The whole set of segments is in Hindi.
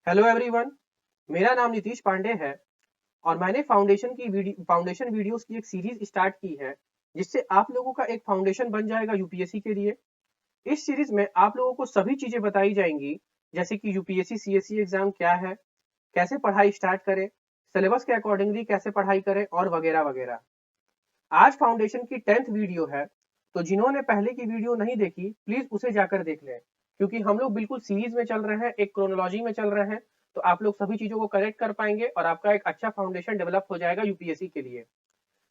Hello everyone. मेरा नाम नीतीश पांडे है और मैंने फाउंडेशन वीडियोस की एक सीरीज स्टार्ट की है जिससे आप लोगों का एक फाउंडेशन बन जाएगा यूपीएससी के लिए। इस सीरीज में आप लोगों को सभी चीजें बताई जाएंगी, जैसे कि यूपीएससी सीएससी एग्जाम क्या है, कैसे पढ़ाई स्टार्ट करें, सिलेबस के अकॉर्डिंगली कैसे पढ़ाई करें और वगैरह वगैरह। आज फाउंडेशन की 10th वीडियो है, तो जिन्होंने पहले की वीडियो नहीं देखी प्लीज उसे जाकर देख लें, क्योंकि हम लोग बिल्कुल सीरीज में चल रहे हैं, एक क्रोनोलॉजी में चल रहे हैं। तो आप लोग सभी चीजों को करेक्ट कर पाएंगे और आपका एक अच्छा फाउंडेशन डेवलप हो जाएगा यूपीएससी के लिए।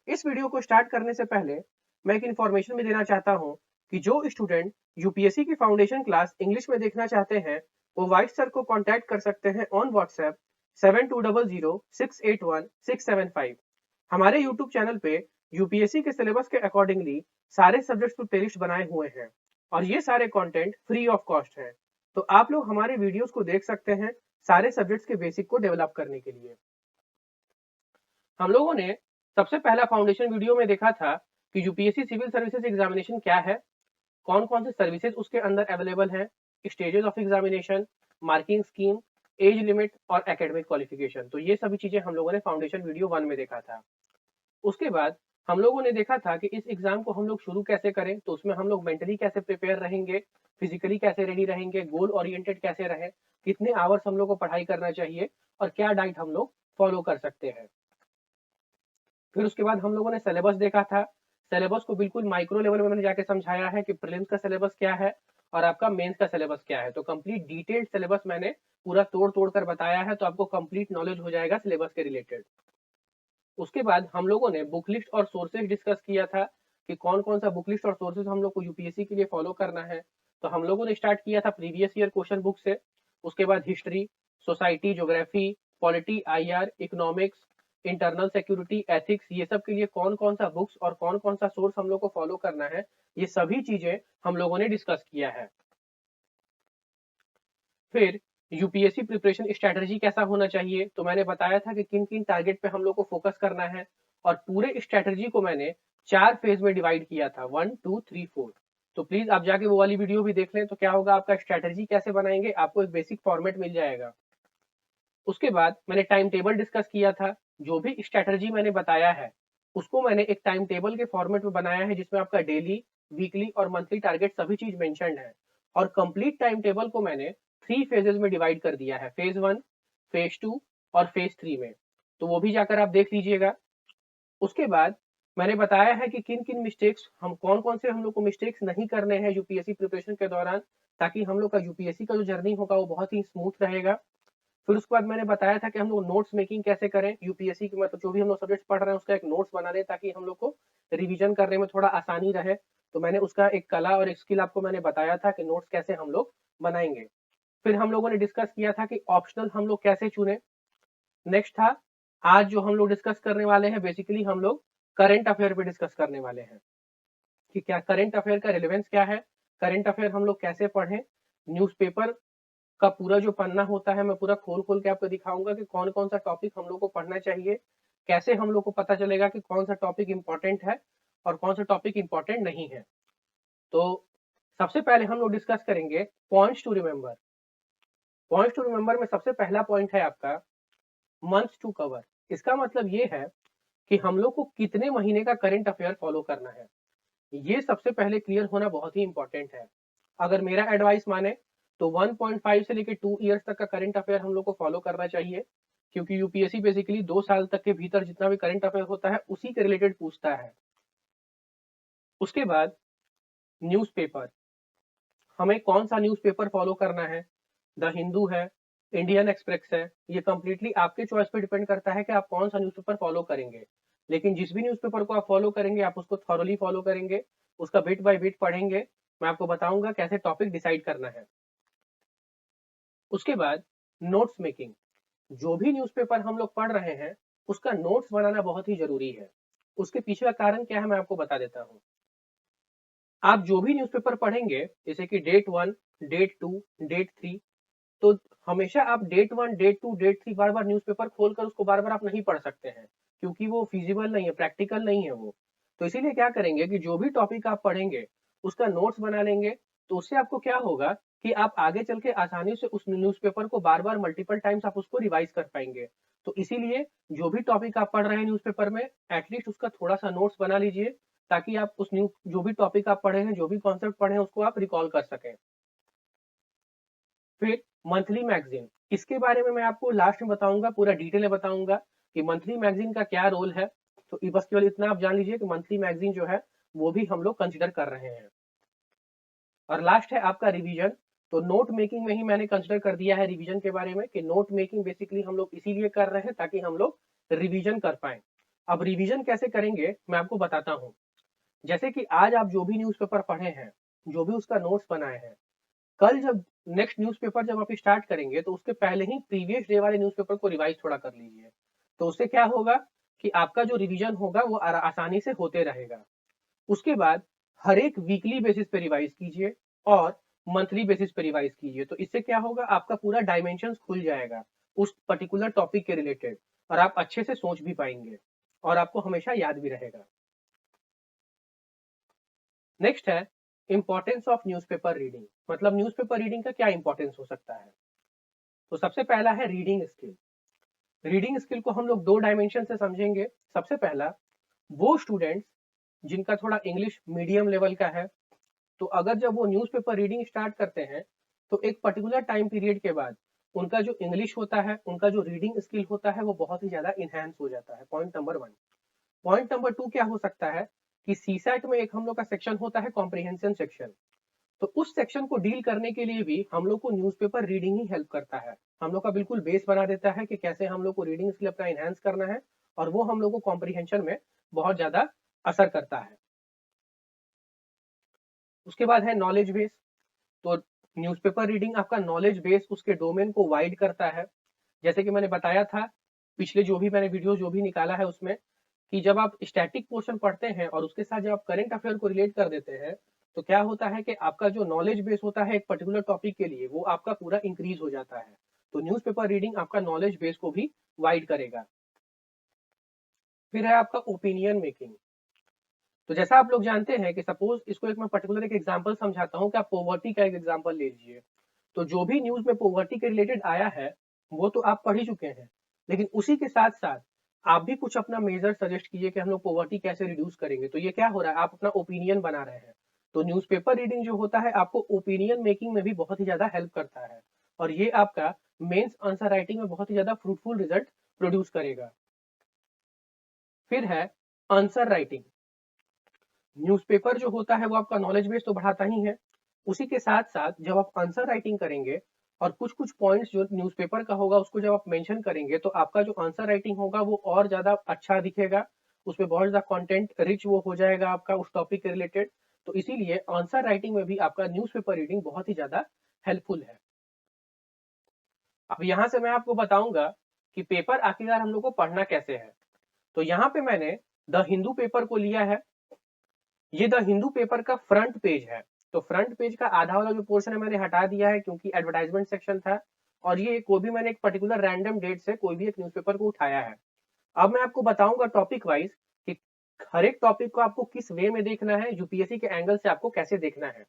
इस वीडियो को स्टार्ट करने से पहले मैं एक इन्फॉर्मेशन भी देना चाहता हूँ कि जो स्टूडेंट यूपीएससी की फाउंडेशन क्लास इंग्लिश में देखना चाहते हैं वो वाइट सर को कॉन्टैक्ट कर सकते हैं ऑन व्हाट्सएप 7200681675। हमारे यूट्यूब चैनल पे यूपीएससी के सिलेबस के अकॉर्डिंगली सारे सब्जेक्ट्स पे प्लेलिस्ट बनाए हुए हैं और ये सारे कंटेंट फ्री ऑफ कॉस्ट है। तो आप लोग हमारे वीडियोस को देख सकते हैं सारे सब्जेक्ट्स के बेसिक को डेवलप करने के लिए। हम लोगों ने सबसे पहला फाउंडेशन वीडियो में देखा था कि यूपीएससी सिविल सर्विसेज एग्जामिनेशन क्या है, कौन कौन से सर्विसेज उसके अंदर अवेलेबल हैं, stages of examination, marking scheme, age limit और एकेडमिक क्वालिफिकेशन। तो ये सभी चीजें हम लोगों ने फाउंडेशन वीडियो 1 में देखा था। उसके बाद हम लोगों ने देखा था कि इस एग्जाम को हम लोग शुरू कैसे करें, तो उसमें हम लोग मेंटली कैसे प्रिपेयर रहेंगे, फिजिकली कैसे रेडी रहेंगे, गोल ओरिएंटेड कैसे रहे, कितने आवर्स हम लोग को पढ़ाई करना चाहिए और क्या डाइट हम लोग फॉलो कर सकते हैं। फिर उसके बाद हम लोगों ने सिलेबस देखा था। सिलेबस को बिल्कुल माइक्रो लेवल में मैंने जाके समझाया है कि प्रीलिम्स का सिलेबस क्या है और आपका मेंस का सिलेबस क्या है। तो कंप्लीट डिटेल्ड सिलेबस मैंने पूरा तोड़ तोड़ कर बताया है, तो आपको कंप्लीट नॉलेज हो जाएगा सिलेबस के रिलेटेड। उसके बाद हम लोगों ने बुक लिस्ट और सोर्सेज डिस्कस किया था कि कौन कौन सा बुक लिस्ट और सोर्सेज हम लोग को यूपीएससी के लिए फॉलो करना है। तो हम लोगों ने स्टार्ट किया था प्रीवियस ईयर क्वेश्चन बुक से। उसके बाद history, society, geography, polity, IR, economics, internal security, ethics, ये सब के लिए कौन कौन सा बुक्स और कौन कौन सा सोर्स हम लोग को फॉलो करना है, ये सभी चीजें हम लोगों ने डिस्कस किया है। फिर यूपीएससी प्रिपरेशन स्ट्रेटजी कैसा होना चाहिए, तो मैंने बताया था कि किन किन टारगेट पे हम लोग को फोकस करना है और पूरे स्ट्रेटजी को मैंने 4 फेज में डिवाइड किया था, 1 2 3 4। तो प्लीज आप जाके वो वाली वीडियो भी देख लें, तो क्या होगा, आपका स्ट्रेटजी कैसे बनाएंगे आपको एक बेसिक फॉर्मेट मिल जाएगा। उसके बाद मैंने टाइम टेबल डिस्कस किया था। जो भी स्ट्रेटजी मैंने बताया है उसको मैंने एक टाइम टेबल के फॉर्मेट में बनाया है, जिसमें आपका डेली, वीकली और मंथली टारगेट सभी चीज मेंशन्ड है। और कंप्लीट टाइम टेबल को मैंने 3 फेजेस में डिवाइड कर दिया है, फेज 1, फेज 2 और फेज 3 में। तो वो भी जाकर आप देख लीजिएगा। उसके बाद मैंने बताया है कि किन किन मिस्टेक्स हम कौन कौन से हम लोग को मिस्टेक्स नहीं करने हैं यूपीएससी प्रिपरेशन के दौरान, ताकि हम लोग का यूपीएससी का जो जर्नी होगा वो बहुत ही स्मूथ रहेगा। फिर उसके बाद मैंने बताया था कि हम लोग नोट्स मेकिंग कैसे करें यूपीएससी की, मतलब जो भी हम लोग सब्जेक्ट पढ़ रहे हैं उसका एक नोट्स बना लें ताकि हम लोग को रिवीजन करने में थोड़ा आसानी रहे। तो मैंने उसका एक कला और एक स्किल आपको मैंने बताया था कि नोट्स कैसे हम लोग बनाएंगे। फिर हम लोगों ने डिस्कस किया था कि ऑप्शनल हम लोग कैसे चुने। नेक्स्ट था, आज जो हम लोग डिस्कस करने वाले हैं बेसिकली हम लोग करंट अफेयर पे डिस्कस करने वाले हैं कि क्या करंट अफेयर का रिलेवेंस क्या है, करंट अफेयर हम लोग कैसे पढ़ें। न्यूज़पेपर का पूरा जो पन्ना होता है मैं पूरा खोल खोल के आपको दिखाऊंगा कि कौन कौन सा टॉपिक हम लोग को पढ़ना चाहिए, कैसे हम लोग को पता चलेगा कि कौन सा टॉपिक इंपॉर्टेंट है और कौन सा टॉपिक इंपॉर्टेंट नहीं है। तो सबसे पहले हम लोग डिस्कस करेंगे points to remember. Points to remember में सबसे पहला पॉइंट है आपका मंथ्स टू कवर। इसका मतलब ये है कि हम लोग को कितने महीने का करंट अफेयर फॉलो करना है, ये सबसे पहले क्लियर होना बहुत ही इंपॉर्टेंट है। अगर मेरा एडवाइस माने तो 1.5 से लेकर 2 इयर्स तक का करंट अफेयर हम लोग को फॉलो करना चाहिए, क्योंकि यूपीएससी बेसिकली 2 साल तक के भीतर जितना भी करंट अफेयर होता है उसी के रिलेटेड पूछता है। उसके बाद न्यूज़पेपर, हमें कौन सा न्यूज़पेपर फॉलो करना है, द हिंदू है, इंडियन एक्सप्रेस है, ये कंप्लीटली आपके चॉइस पे डिपेंड करता है कि आप कौन सा न्यूज़पेपर फॉलो करेंगे। लेकिन जिस भी न्यूज़पेपर को आप फॉलो करेंगे आप उसको थॉरोली फॉलो करेंगे, उसका बिट बाय बिट पढ़ेंगे। मैं आपको बताऊंगा कैसे टॉपिक डिसाइड करना है। उसके बाद नोट्स मेकिंग, जो भी न्यूज़पेपर हम लोग पढ़ रहे हैं उसका नोट्स बनाना बहुत ही जरूरी है। उसके पीछे का कारण क्या है मैं आपको बता देता हूँ। आप जो भी न्यूज़पेपर पढ़ेंगे, जैसे कि डेट 1, डेट 2, डेट 3, तो हमेशा आप डेट 1, डेट 2, डेट 3 बार बार न्यूज़पेपर खोलकर उसको बार बार आप नहीं पढ़ सकते हैं, क्योंकि वो फिजिबल नहीं है, प्रैक्टिकल नहीं है वो। तो इसीलिए क्या करेंगे कि जो भी टॉपिक आप पढ़ेंगे उसका नोट्स बना लेंगे। तो उससे आपको क्या होगा कि आप आगे चल के आसानी से उस न्यूज़पेपर को बार बार मल्टीपल टाइम्स आप उसको रिवाइज कर पाएंगे। तो इसीलिए जो भी टॉपिक आप पढ़ रहे हैं न्यूज़पेपर में, एटलीस्ट उसका थोड़ा सा नोट्स बना लीजिए, ताकि आप उस जो भी टॉपिक आप पढ़े हैं, जो भी कॉन्सेप्ट पढ़े हैं, उसको आप रिकॉल कर सकें। फिर मंथली मैगजीन, इसके बारे में मैं आपको लास्ट में बताऊंगा, पूरा डिटेल में बताऊंगा कि मंथली मैगजीन का क्या रोल है। तो बस केवल इतना आप जान लीजिए कि मंथली मैगजीन जो है वो भी हम लोग कंसिडर कर रहे हैं। और लास्ट है आपका रिवीजन। तो नोट मेकिंग में ही मैंने कंसिडर कर दिया है रिवीजन के बारे में, कि नोट मेकिंग बेसिकली हम लोग इसीलिए कर रहे हैं ताकि हम लोग रिवीजन कर पाए। अब रिवीजन कैसे करेंगे मैं आपको बताता हूँ। जैसे कि आज आप जो भी न्यूज़पेपर पढ़े हैं, जो भी उसका नोट्स बनाए हैं, कल जब नेक्स्ट न्यूज़पेपर जब आप स्टार्ट करेंगे तो उसके पहले ही प्रीवियस डे वाले न्यूज़पेपर को रिवाइज थोड़ा कर लीजिए। तो उससे क्या होगा कि आपका जो रिवीजन होगा वो आसानी से होते रहेगा। उसके बाद हर एक वीकली बेसिस पे रिवाइज कीजिए और मंथली बेसिस पे रिवाइज कीजिए। तो इससे क्या होगा, आपका पूरा डायमेंशन खुल जाएगा उस पर्टिकुलर टॉपिक के रिलेटेड, और आप अच्छे से सोच भी पाएंगे और आपको हमेशा याद भी रहेगा। नेक्स्ट है इंपॉर्टेंस ऑफ न्यूज़पेपर रीडिंग, मतलब न्यूज़पेपर रीडिंग का क्या इंपॉर्टेंस हो सकता है। तो सबसे पहला है रीडिंग स्किल। रीडिंग स्किल को हम लोग दो डायमेंशन से समझेंगे। सबसे पहला, वो स्टूडेंट्स जिनका थोड़ा इंग्लिश मीडियम लेवल का है, तो अगर जब वो न्यूज़पेपर रीडिंग स्टार्ट करते हैं तो एक पर्टिकुलर टाइम पीरियड के बाद उनका जो इंग्लिश होता है, उनका जो रीडिंग स्किल होता है, वो बहुत ही ज्यादा इनहेंस हो जाता है। Point number 1। पॉइंट नंबर 2 क्या हो सकता है कि सीसैट में एक हम लोग का सेक्शन होता है कॉम्प्रिहेंशन सेक्शन। तो उस सेक्शन को डील करने के लिए भी हम लोग को न्यूज़पेपर रीडिंग ही हेल्प करता है, हम लोग का बिल्कुल बेस बना देता है कि कैसे हम लोग को रीडिंग स्किल अपना इनहेंस करना है, और वो हम लोग को कॉम्प्रिहेंशन में बहुत ज्यादा असर करता है। उसके बाद है नॉलेज बेस। तो न्यूज़पेपर रीडिंग आपका नॉलेज बेस, उसके डोमेन को वाइड करता है। जैसे कि मैंने बताया था पिछले जो भी मैंने वीडियो जो भी निकाला है उसमें, कि जब आप स्टैटिक पोर्शन पढ़ते हैं और उसके साथ जब आप करंट अफेयर को रिलेट कर देते हैं, तो क्या होता है कि आपका जो नॉलेज बेस होता है एक पर्टिकुलर टॉपिक के लिए, वो आपका पूरा इंक्रीज हो जाता है। तो न्यूज़पेपर रीडिंग आपका नॉलेज बेस को भी वाइड करेगा। फिर है आपका ओपिनियन मेकिंग। तो जैसा आप लोग जानते हैं कि सपोज इसको एक मैं पर्टिकुलर एक एग्जांपल समझाता हूँ कि आप पॉवर्टी का एक एग्जांपल ले लीजिए। तो जो भी न्यूज में पॉवर्टी के रिलेटेड आया है वो तो आप पढ़ ही चुके हैं, लेकिन उसी के साथ साथ आप भी कुछ अपना मेजर सजेस्ट कीजिए कि हम लोग पॉवर्टी कैसे रिड्यूस करेंगे। तो ये क्या हो रहा है, आप अपना ओपिनियन बना रहे हैं। तो न्यूज़पेपर रीडिंग जो होता है आपको ओपिनियन मेकिंग में भी बहुत ही ज्यादा हेल्प करता है, और ये आपका मेंस आंसर राइटिंग में बहुत ही ज्यादा फ्रूटफुल रिजल्ट प्रोड्यूस करेगा। फिर है आंसर राइटिंग। न्यूज़पेपर जो होता है वो आपका नॉलेज बेस तो बढ़ाता ही है, उसी के साथ साथ जब आप आंसर राइटिंग करेंगे और कुछ कुछ पॉइंट्स जो न्यूज़पेपर का होगा उसको जब आप मेंशन करेंगे, तो आपका जो आंसर राइटिंग होगा वो और ज्यादा अच्छा दिखेगा, उसमें बहुत ज्यादा कंटेंट रिच वो हो जाएगा आपका उस टॉपिक के रिलेटेड। तो इसीलिए आंसर राइटिंग में भी आपका न्यूज़पेपर रीडिंग बहुत ही ज्यादा हेल्पफुल है। अब यहाँ से मैं आपको बताऊंगा कि पेपर आखिरकार हम लोग को पढ़ना कैसे है। तो यहाँ पे मैंने द हिंदू पेपर को लिया है। ये द हिंदू पेपर का फ्रंट पेज है। तो फ्रंट पेज का आधा वाला जो पोर्शन है मैंने हटा दिया है क्योंकि एडवर्टाइजमेंट सेक्शन था, और ये कोई भी मैंने एक पर्टिकुलर रैंडम डेट से कोई भी एक न्यूज़पेपर को उठाया है। अब मैं आपको बताऊंगा टॉपिक वाइज कि हर एक टॉपिक को आपको किस वे में देखना है, यूपीएससी के एंगल से आपको कैसे देखना है।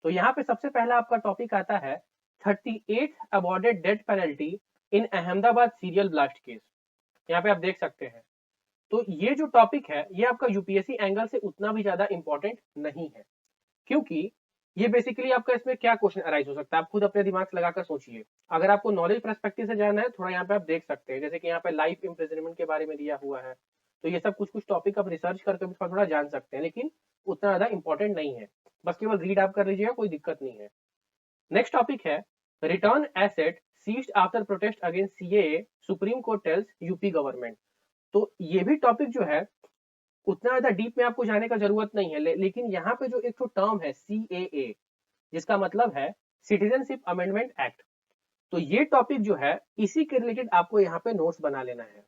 तो यहाँ पे सबसे पहला आपका टॉपिक आता है 38th अवॉर्डेड डेथ पेनल्टी इन अहमदाबाद सीरियल ब्लास्ट केस। यहाँ पे आप देख सकते हैं। तो ये जो टॉपिक है ये आपका यूपीएससी एंगल से उतना भी ज्यादा इंपॉर्टेंट नहीं है, क्योंकि ये बेसिकली आपका इसमें क्या क्वेश्चन अराइज हो सकता है, आप खुद अपने दिमाग से लगाकर सोचिए। अगर आपको नॉलेज पर्सपेक्टिव से जाना है, थोड़ा यहाँ पे आप देख सकते हैं, जैसे कि यहाँ पे लाइफ इम्प्रिजनमेंट के बारे में दिया हुआ है। तो ये सब कुछ कुछ टॉपिक आप रिसर्च करके उसका थोड़ा जान सकते हैं, लेकिन उतना ज्यादा इंपॉर्टेंट नहीं है। बस केवल रीड आप कर लीजिएगा, कोई दिक्कत नहीं है। नेक्स्ट टॉपिक है return asset seized after protest against CAA, supreme court tells UP government. तो ये भी टॉपिक जो है उतना ज्यादा डीप में आपको जाने का जरूरत नहीं है, लेकिन यहाँ पे जो एक तो टर्म है सीएए, जिसका मतलब है सिटीजनशिप अमेंडमेंट एक्ट। तो ये टॉपिक जो है इसी के रिलेटेड आपको यहाँ पे नोट्स बना लेना है।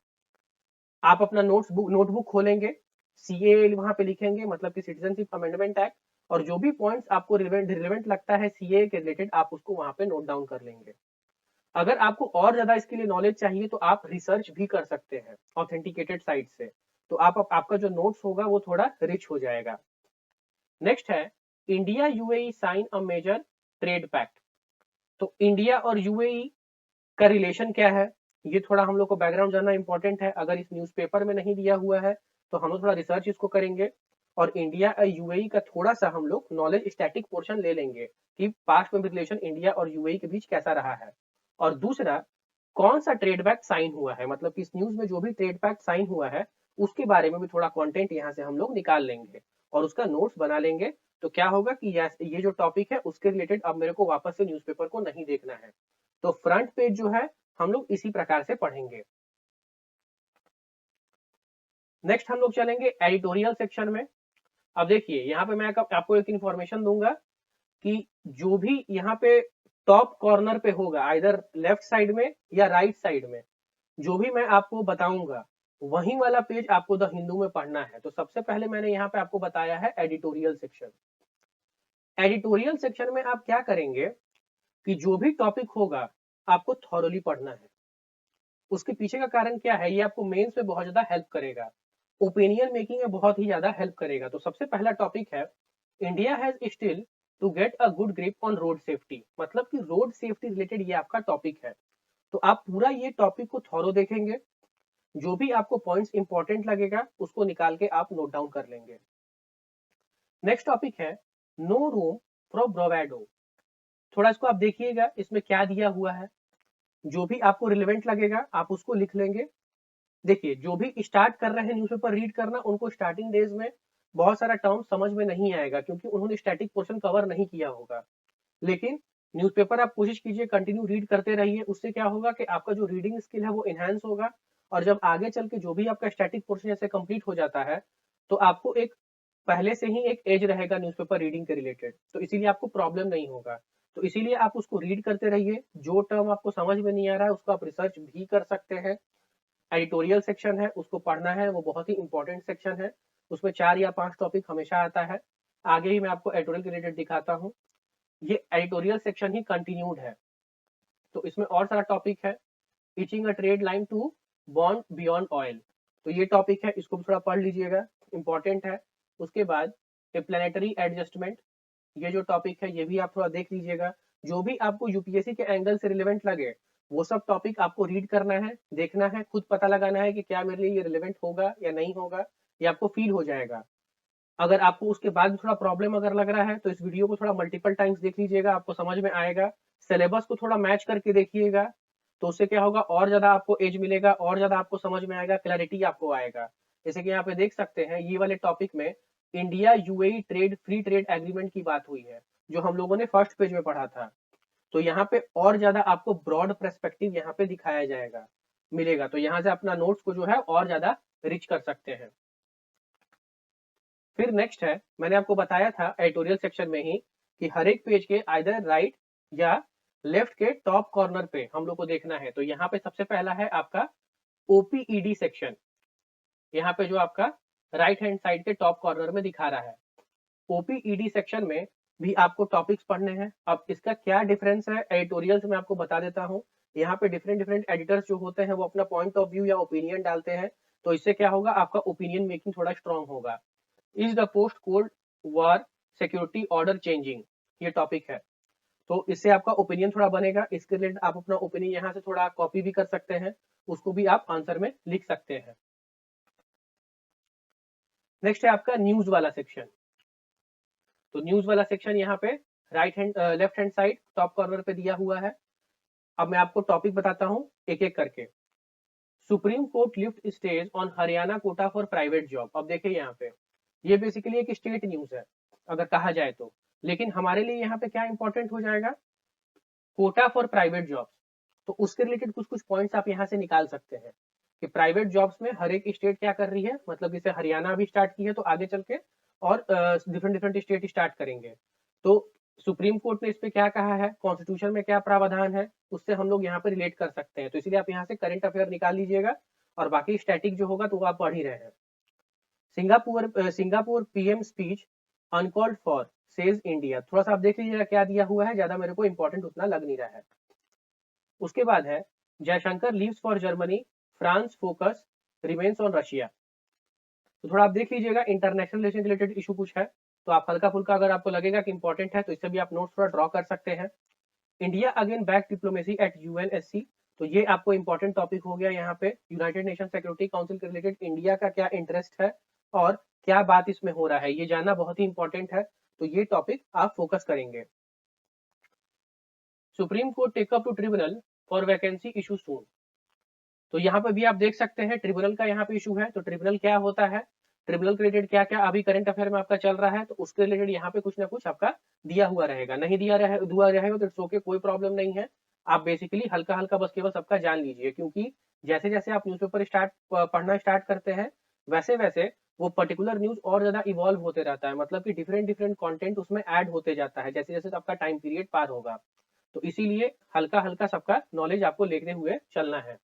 आप अपना नोटबुक खोलेंगे, सीएए वहां पे लिखेंगे, मतलब कि सिटीजनशिप अमेंडमेंट एक्ट, और जो भी पॉइंट्स आपको रिलेवेंट लगता है सीएए के रिलेटेड आप उसको वहां पे नोट डाउन कर लेंगे। अगर आपको और ज्यादा इसके लिए नॉलेज चाहिए तो आप रिसर्च भी कर सकते हैं ऑथेंटिकेटेड साइट से। तो आपका जो नोट्स होगा वो थोड़ा रिच हो जाएगा। नेक्स्ट है India UAE sign a major trade pact. तो इंडिया और यूएई का रिलेशन क्या है, ये थोड़ा हम लोग को बैकग्राउंड जानना इंपॉर्टेंट है। अगर इस न्यूज़पेपर में नहीं दिया हुआ है तो हम लोग थोड़ा रिसर्च इसको करेंगे और इंडिया और यूएई का थोड़ा सा हम लोग नॉलेज स्टैटिक पोर्शन ले लेंगे कि पास्ट में रिलेशन इंडिया और यूएई के बीच कैसा रहा है। और दूसरा, कौन सा ट्रेड बैक साइन हुआ है, मतलब कि इस न्यूज में जो भी ट्रेड बैक साइन हुआ है उसके बारे में भी थोड़ा कंटेंट यहाँ से हम लोग निकाल लेंगे और उसका नोट्स बना लेंगे। तो क्या होगा कि ये जो टॉपिक है उसके रिलेटेड अब मेरे को वापस से न्यूज़पेपर को नहीं देखना है। तो फ्रंट पेज जो है हम लोग इसी प्रकार से पढ़ेंगे। नेक्स्ट हम लोग चलेंगे एडिटोरियल सेक्शन में। अब देखिए यहाँ पे मैं आपको एक इन्फॉर्मेशन दूंगा कि जो भी यहाँ पे टॉप कॉर्नर पे होगा, आइदर लेफ्ट साइड में या राइट साइड में, जो भी मैं आपको बताऊंगा वही वाला पेज आपको द हिंदू में पढ़ना है। तो सबसे पहले मैंने यहाँ पे आपको बताया है एडिटोरियल सेक्शन। एडिटोरियल सेक्शन में आप क्या करेंगे कि जो भी टॉपिक होगा आपको थॉरोली पढ़ना है। उसके पीछे का कारण क्या है, ये आपको मेंस में बहुत ज्यादा हेल्प करेगा, ओपिनियन मेकिंग में बहुत ही ज्यादा हेल्प करेगा। तो सबसे पहला टॉपिक है India has still to get a good grip on road safety, मतलब कि रोड सेफ्टी रिलेटेड ये आपका टॉपिक है। तो आप पूरा ये टॉपिक को थॉरो देखेंगे, जो भी आपको पॉइंट्स इंपॉर्टेंट लगेगा उसको निकाल के आप नोट डाउन कर लेंगे। नेक्स्ट टॉपिक है नो रूम फॉर ब्रोवेडो। थोड़ा इसको आप देखिएगा, इसमें क्या दिया हुआ है, जो भी आपको रिलेवेंट लगेगा आप उसको लिख लेंगे। देखिए जो भी स्टार्ट कर रहे हैं न्यूज़पेपर रीड करना, उनको स्टार्टिंग डेज में बहुत सारा टर्म समझ में नहीं आएगा क्योंकि उन्होंने स्टैटिक पोर्शन कवर नहीं किया होगा। लेकिन न्यूज़पेपर आप कोशिश कीजिए कंटिन्यू रीड करते रहिए, उससे क्या होगा कि आपका जो रीडिंग स्किल है वो इनहेंस होगा और जब आगे चल के जो भी आपका स्टैटिक पोर्शन जैसे कंप्लीट हो जाता है तो आपको एक पहले से ही एक एज रहेगा न्यूज़पेपर रीडिंग के रिलेटेड, तो इसीलिए आपको प्रॉब्लम नहीं होगा। तो इसीलिए आप उसको रीड करते रहिए, जो टर्म आपको समझ में नहीं आ रहा है उसको आप रिसर्च भी कर सकते हैं। एडिटोरियल सेक्शन है उसको पढ़ना है, वो बहुत ही इंपॉर्टेंट सेक्शन है, उसमें 4 या 5 टॉपिक हमेशा आता है। आगे ही मैं आपको एडिटोरियल के रिलेटेड दिखाता हूँ। ये एडिटोरियल सेक्शन ही कंटिन्यूड है, तो इसमें और सारा टॉपिक है। Teaching a trade line to bond beyond oil, तो ये टॉपिक है, इसको भी थोड़ा पढ़ लीजिएगा, इंपॉर्टेंट है। उसके बाद ए प्लानिटरी एडजस्टमेंट, ये जो टॉपिक है ये भी आप थोड़ा देख लीजिएगा। जो भी आपको यूपीएससी के एंगल से रिलेवेंट लगे वो सब टॉपिक आपको रीड करना है, देखना है, खुद पता लगाना है कि क्या मेरे लिए ये रिलेवेंट होगा या नहीं होगा, ये आपको फील हो जाएगा। अगर आपको उसके बाद भी थोड़ा प्रॉब्लम अगर लग रहा है तो इस वीडियो को थोड़ा मल्टीपल टाइम्स देख लीजिएगा, आपको समझ में आएगा। सिलेबस को थोड़ा मैच करके देखिएगा, तो उससे क्या होगा और ज्यादा आपको एज मिलेगा, और ज्यादा आपको समझ में आएगा, क्लैरिटी आपको आएगा। जैसे कि यहाँ पे देख सकते हैं ये वाले टॉपिक में India UAE trade free trade agreement की बात हुई है, जो हम लोगों ने फर्स्ट पेज में पढ़ा था। तो यहाँ पे और ज्यादा आपको ब्रॉड पर्सपेक्टिव यहाँ पे दिखाया जाएगा, मिलेगा। तो यहाँ से अपना नोट्स को जो है और ज्यादा रिच कर सकते हैं। फिर नेक्स्ट है, मैंने आपको बताया था एडिटोरियल सेक्शन में ही कि हर एक पेज के आइदर राइट या लेफ्ट के टॉप कॉर्नर पे हम लोग को देखना है। तो यहाँ पे सबसे पहला है आपका ओपीईडी सेक्शन, यहाँ पे जो आपका राइट हैंड साइड के टॉप कॉर्नर में दिखा रहा है। ओपीईडी सेक्शन में भी आपको टॉपिक्स पढ़ने हैं। अब इसका क्या डिफरेंस है एडिटोरियल से मैं आपको बता देता हूँ। यहाँ पे डिफरेंट डिफरेंट एडिटर्स जो होते हैं वो अपना पॉइंट ऑफ व्यू या ओपिनियन डालते हैं, तो इससे क्या होगा आपका ओपिनियन मेकिंग थोड़ा स्ट्रांग होगा। Is the post cold war security order changing, ये टॉपिक है, तो इससे आपका ओपिनियन थोड़ा बनेगा। इसके रिलेटेड आप अपना ओपिनियन यहाँ से थोड़ा कॉपी भी कर सकते हैं, उसको भी आप आंसर में लिख सकते हैं। नेक्स्ट है आपका न्यूज वाला सेक्शन। तो न्यूज वाला सेक्शन यहाँ पे left hand side top corner पे दिया हुआ है। अब मैं आपको टॉपिक बताता हूँ एक एक करके। Supreme court lift stage on Haryana Kota for private job. अब देखिए यहाँ पे ये बेसिकली एक स्टेट न्यूज है अगर कहा जाए तो, लेकिन हमारे लिए यहाँ पे क्या इंपॉर्टेंट हो जाएगा, कोटा फॉर प्राइवेट जॉब्स। तो उसके रिलेटेड कुछ कुछ पॉइंट्स आप यहाँ से निकाल सकते हैं कि प्राइवेट जॉब्स में हर एक स्टेट क्या कर रही है, मतलब जैसे हरियाणा अभी स्टार्ट की है तो आगे चल के और डिफरेंट डिफरेंट स्टेट स्टार्ट करेंगे। तो सुप्रीम कोर्ट ने इस पे क्या कहा है, कॉन्स्टिट्यूशन में क्या प्रावधान है, उससे हम लोग यहाँ पे रिलेट कर सकते हैं। तो इसलिए आप यहाँ से करंट अफेयर निकाल लीजिएगा और बाकी स्टैटिक जो होगा तो वो आप पढ़ ही रहे हैं। Singapore PM speech uncalled for says India, थोड़ा सा आप देख लीजिएगा क्या दिया हुआ है, ज्यादा मेरे को इंपॉर्टेंट उतना लग नहीं रहा है। उसके बाद है Jaishankar leaves for Germany, France focus remains on Russia. तो थोड़ा आप देख लीजिएगा, इंटरनेशनल रिलेशन रिलेटेड इशू कुछ है, तो आप हल्का फुल्का अगर आपको लगेगा कि इंपॉर्टेंट है तो इससे भी आप नोट्स थोड़ा ड्रॉ कर सकते हैं। India again back diplomacy at UNSC, तो ये आपको इंपॉर्टेंट टॉपिक हो गया यहाँ पे। यूनाइटेड नेशन सिक्योरिटी काउंसिल के रिलेटेड इंडिया का क्या इंटरेस्ट है और क्या बात इसमें हो रहा है, ये जानना बहुत ही इंपॉर्टेंट है, तो ये टॉपिक आप फोकस करेंगे। Supreme court take up to tribunal for vacancy issue soon, तो यहाँ पे भी आप देख सकते हैं ट्रिब्यूनल का यहाँ पे इशू है। तो ट्रिब्यूनल क्या होता है, ट्रिब्यूनल के रिलेटेड क्या क्या अभी करंट अफेयर में आपका चल रहा है, तो उसके रिलेटेड यहाँ पे कुछ ना कुछ आपका दिया हुआ रहेगा। नहीं दिया रहेगा तो इट्स ओके, कोई प्रॉब्लम नहीं है। आप बेसिकली हल्का हल्का बस केवल सबका जान लीजिए, क्योंकि जैसे जैसे आप न्यूज़पेपर पढ़ना स्टार्ट करते हैं वैसे वैसे वो पर्टिकुलर न्यूज और ज्यादा इवॉल्व होते रहता है, मतलब कि डिफरेंट डिफरेंट कंटेंट उसमें ऐड होते जाता है जैसे जैसे आपका टाइम पीरियड पार होगा। तो इसीलिए हल्का हल्का सबका नॉलेज आपको लेते हुए चलना है।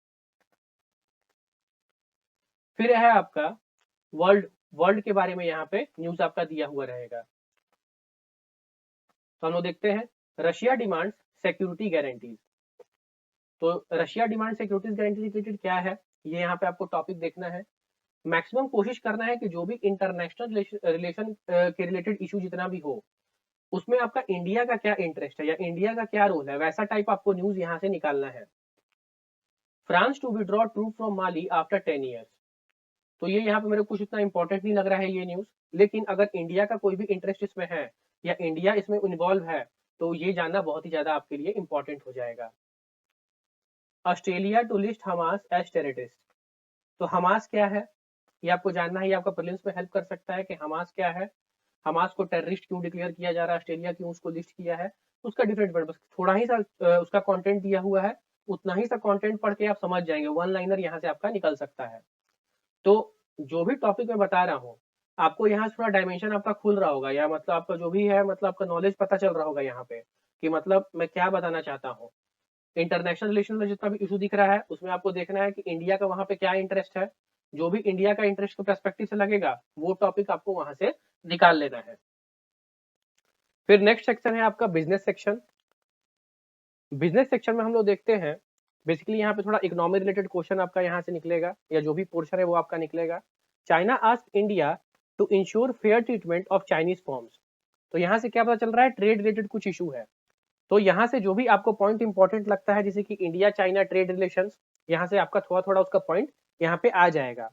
फिर है आपका वर्ल्ड वर्ल्ड के बारे में यहाँ पे न्यूज आपका दिया हुआ रहेगा। तो हम लोग देखते हैं रशिया डिमांड्स सिक्योरिटी गारंटीज, तो Russia demand security guarantee related क्या है, ये यहाँ पे आपको टॉपिक देखना है। मैक्सिमम कोशिश करना है कि जो भी इंटरनेशनल रिलेशन के रिलेटेड इशू जितना भी हो उसमें आपका इंडिया का क्या इंटरेस्ट है या इंडिया का क्या रोल है, वैसा टाइप आपको न्यूज यहाँ से निकालना है। France to withdraw troop from Mali after 10 years, तो ये यहाँ पे मेरे को कुछ इतना इंपॉर्टेंट नहीं लग रहा है ये न्यूज, लेकिन अगर इंडिया का कोई भी इंटरेस्ट इसमें है या इंडिया इसमें इन्वॉल्व है तो ये जानना बहुत ही ज्यादा आपके लिए इंपॉर्टेंट हो जाएगा। Australia to list Hamas as terrorist, तो हमास क्या है ये आपको जानना है, ये आपका प्रीलिम्स में हेल्प कर सकता है कि हमास क्या है, हमास को टेररिस्ट क्यों डिक्लेयर किया जा रहा है, ऑस्ट्रेलिया क्यों उसको लिस्ट किया है, उसका डिफरेंट बस थोड़ा ही सा उसका कंटेंट दिया हुआ है, उतना ही सा कंटेंट पढ़ के आप समझ जाएंगे, वन लाइनर यहाँ से आपका निकल सकता है। तो जो भी टॉपिक मैं बता रहा हूँ आपको यहाँ थोड़ा डायमेंशन आपका खुल रहा होगा, या मतलब आपका जो भी है मतलब आपका नॉलेज पता चल रहा होगा यहाँ पे कि मतलब मैं क्या बताना चाहता हूँ। इंटरनेशनल रिलेशन में जितना भी इशू दिख रहा है उसमें आपको देखना है कि इंडिया का वहां पे क्या इंटरेस्ट है, जो भी इंडिया का इंटरेस्ट के पर्सपेक्टिव से लगेगा वो टॉपिक आपको वहां से निकाल लेना है। फिर नेक्स्ट सेक्शन है आपका बिजनेस सेक्शन। बिजनेस सेक्शन में हम लोग देखते हैं बेसिकली यहाँ पे थोड़ा इकोनॉमी रिलेटेड क्वेश्चन आपका यहाँ से निकलेगा, या जो भी पोर्शन है वो आपका निकलेगा। China ask India to ensure fair treatment of Chinese forms, तो यहाँ से क्या पता चल रहा है, ट्रेड रिलेटेड कुछ इशू है। तो यहाँ से जो भी आपको पॉइंट इंपॉर्टेंट लगता है जैसे कि इंडिया चाइना ट्रेड रिलेशंस, यहाँ से आपका थोड़ा थोड़ा उसका पॉइंट यहाँ पे आ जाएगा।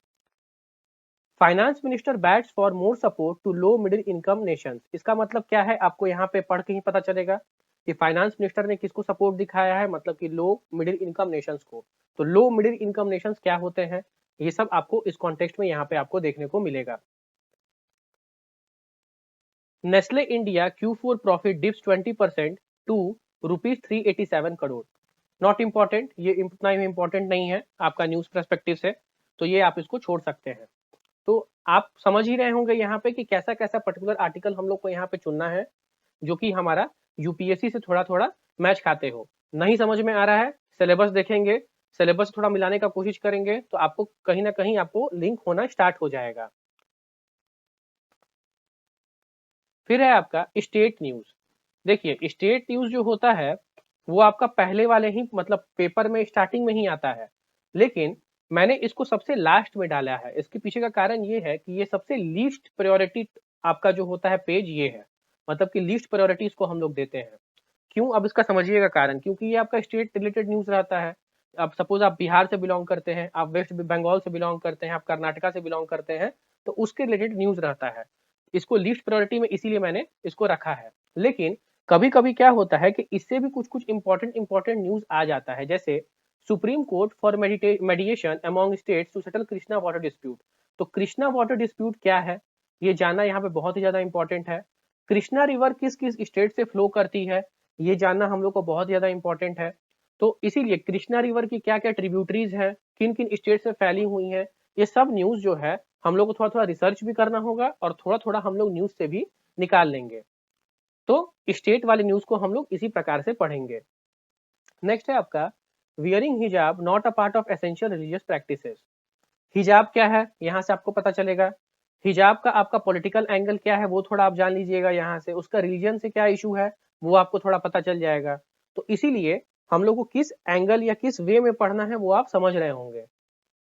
Finance minister bats for more support to low middle income nations, इसका मतलब क्या है आपको यहाँ पे पढ़ के ही पता चलेगा कि फाइनेंस मिनिस्टर ने किसको सपोर्ट दिखाया है, मतलब कि लो मिडिल इनकम नेशंस को। तो लो मिडिल इनकम नेशंस क्या होते हैं ये सब आपको इस कॉन्टेक्स्ट में यहाँ पे आपको देखने को मिलेगा। Nestle India Q4 profit dips 20% to ₹387 crore, not important, ये इतना इम्पोर्टेंट नहीं है आपका न्यूज पर्सपेक्टिव से, तो ये आप इसको छोड़ सकते हैं। तो आप समझ ही रहे होंगे यहाँ पे कि कैसा कैसा पर्टिकुलर आर्टिकल हम लोग को यहाँ पे चुनना है जो कि हमारा यूपीएससी से थोड़ा थोड़ा मैच खाते हो। नहीं समझ में आ रहा है सिलेबस देखेंगे, सिलेबस थोड़ा मिलाने का कोशिश करेंगे तो आपको कहीं ना कहीं आपको लिंक होना स्टार्ट हो जाएगा। फिर है आपका स्टेट न्यूज। देखिए स्टेट न्यूज जो होता है वो आपका पहले वाले ही मतलब पेपर में स्टार्टिंग में ही आता है, लेकिन मैंने इसको सबसे लास्ट में डाला है। इसके पीछे का कारण ये है कि ये सबसे लीस्ट प्रायोरिटी आपका जो होता है पेज ये है, मतलब कि लीस्ट प्रायोरिटी इसको हम लोग देते हैं। क्यों, अब इसका समझिएगा कारण, क्योंकि ये आपका स्टेट रिलेटेड न्यूज रहता है। अब सपोज आप बिहार से बिलोंग करते हैं, आप वेस्ट बंगाल से बिलोंग करते हैं, आप कर्नाटका से बिलोंग करते हैं, तो उसके रिलेटेड न्यूज रहता है। इसको लीस्ट प्रायोरिटी में इसीलिए मैंने इसको रखा है। लेकिन कभी कभी क्या होता है कि इससे भी कुछ कुछ इंपॉर्टेंट न्यूज आ जाता है, जैसे supreme court for mediation among states to settle Krishna water dispute. तो कृष्णा वाटर डिस्प्यूट क्या है ये जानना यहाँ पे बहुत ही ज्यादा इंपॉर्टेंट है। कृष्णा रिवर किस किस स्टेट से फ्लो करती है ये जानना हम लोग को बहुत ज्यादा इंपॉर्टेंट है। तो इसीलिए कृष्णा रिवर की क्या क्या ट्रिब्यूटरीज है, किन किन स्टेट से फैली हुई है, ये सब न्यूज जो है हम लोग को थोड़ा थोड़ा रिसर्च भी करना होगा और थोड़ा थोड़ा हम लोग न्यूज से भी निकाल लेंगे। तो स्टेट वाले न्यूज को हम लोग इसी प्रकार से पढ़ेंगे। नेक्स्ट है आपका वियरिंग हिजाब not a part of essential religious practices. हिजाब क्या है यहाँ से आपको पता चलेगा। हिजाब का आपका पॉलिटिकल एंगल क्या है वो थोड़ा आप जान लीजिएगा, यहाँ से उसका रिलीजन से क्या इशू है वो आपको थोड़ा पता चल जाएगा। तो इसीलिए हम लोग को किस एंगल या किस वे में पढ़ना है वो आप समझ रहे होंगे।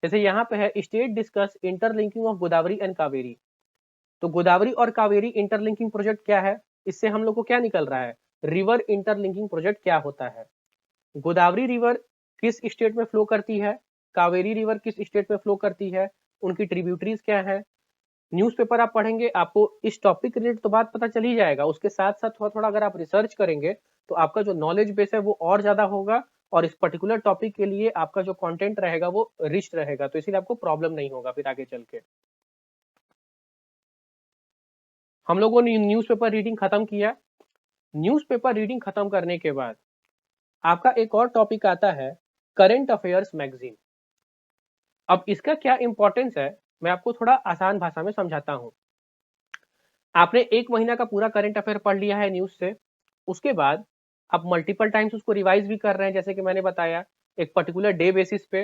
जैसे यहाँ पे है state discuss interlinking of Godavari and Kaveri. तो गोदावरी और कावेरी इंटरलिंकिंग प्रोजेक्ट क्या है, इससे हम लोग को क्या निकल रहा है, रिवर इंटरलिंकिंग प्रोजेक्ट क्या होता है। गोदावरी रिवर किस स्टेट में फ्लो करती है, कावेरी रिवर किस स्टेट में फ्लो करती है, उनकी ट्रिब्यूटरीज क्या है। न्यूज़पेपर आप पढ़ेंगे, आपको इस टॉपिक रिलेटेड तो बात पता चल ही जाएगा, उसके साथ साथ थोड़ा थोड़ा अगर आप रिसर्च करेंगे तो आपका जो नॉलेज बेस है वो और ज्यादा होगा, और इस पर्टिकुलर टॉपिक के लिए आपका जो कंटेंट रहेगा वो रिच रहेगा, तो इसीलिए आपको प्रॉब्लम नहीं होगा फिर आगे चल के। हम लोगों ने न्यूज़पेपर रीडिंग खत्म किया। न्यूज़पेपर रीडिंग खत्म करने के बाद आपका एक और टॉपिक आता है करंट अफेयर्स मैगजीन। अब इसका क्या इंपॉर्टेंस है मैं आपको थोड़ा आसान भाषा में समझाता हूं। आपने एक महीना का पूरा करंट अफेयर पढ़ लिया है न्यूज से, उसके बाद आप मल्टीपल टाइम्स उसको रिवाइज भी कर रहे हैं, जैसे कि मैंने बताया एक पर्टिकुलर डे बेसिस पे,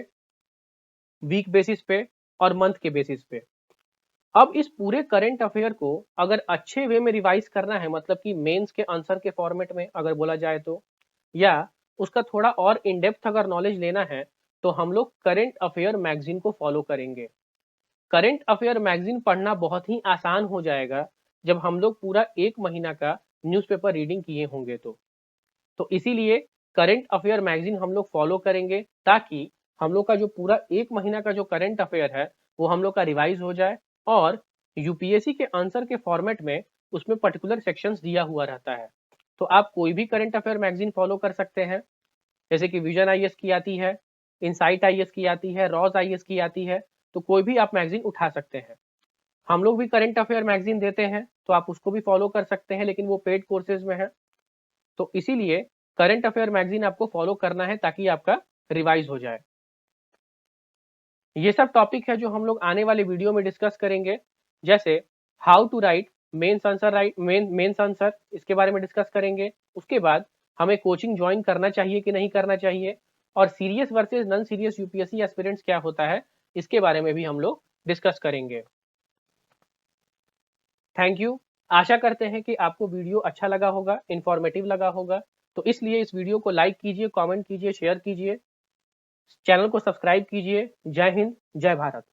वीक बेसिस पे और मंथ के बेसिस पे। अब इस पूरे करंट अफेयर को अगर अच्छे वे में रिवाइज करना है, मतलब कि मेंस के आंसर के फॉर्मेट में अगर बोला जाए तो, या उसका थोड़ा और इन डेप्थ अगर नॉलेज लेना है, तो हम लोग करंट अफेयर मैगजीन को फॉलो करेंगे। करंट अफेयर मैगजीन पढ़ना बहुत ही आसान हो जाएगा जब हम लोग पूरा एक महीना का न्यूज़पेपर रीडिंग किए होंगे तो इसीलिए करंट अफेयर मैगजीन हम लोग फॉलो करेंगे, ताकि हम लोग का जो पूरा एक महीना का जो करंट अफेयर है वो हम लोग का रिवाइज हो जाए, और यूपीएससी के आंसर के फॉर्मेट में उसमें पर्टिकुलर सेक्शंस दिया हुआ रहता है। तो आप कोई भी करंट अफेयर मैगजीन फॉलो कर सकते हैं, जैसे कि विजन आईएएस की आती है, इनसाइट आईएएस की आती है, रॉज आईएएस की आती है, तो कोई भी आप मैगजीन उठा सकते हैं। हम लोग भी करंट अफेयर मैगजीन देते हैं, तो आप उसको भी फॉलो कर सकते हैं, लेकिन वो पेड कोर्सेज में है, तो इसीलिए करंट अफेयर मैगजीन आपको फॉलो करना है ताकि आपका रिवाइज हो जाए। ये सब टॉपिक है जो हम लोग आने वाले वीडियो में डिस्कस करेंगे, जैसे how to write mains answer, mains answer, इसके बारे में डिस्कस करेंगे। उसके बाद हमें कोचिंग ज्वाइन करना चाहिए कि नहीं करना चाहिए, और serious versus non serious UPSC aspirants क्या होता है, इसके बारे में भी हम लोग डिस्कस करेंगे। Thank you. आशा करते हैं कि आपको वीडियो अच्छा लगा होगा, इंफॉर्मेटिव लगा होगा, तो इसलिए इस वीडियो को लाइक कीजिए, कमेंट कीजिए, शेयर कीजिए, चैनल को सब्सक्राइब कीजिए। जय हिंद, जय भारत।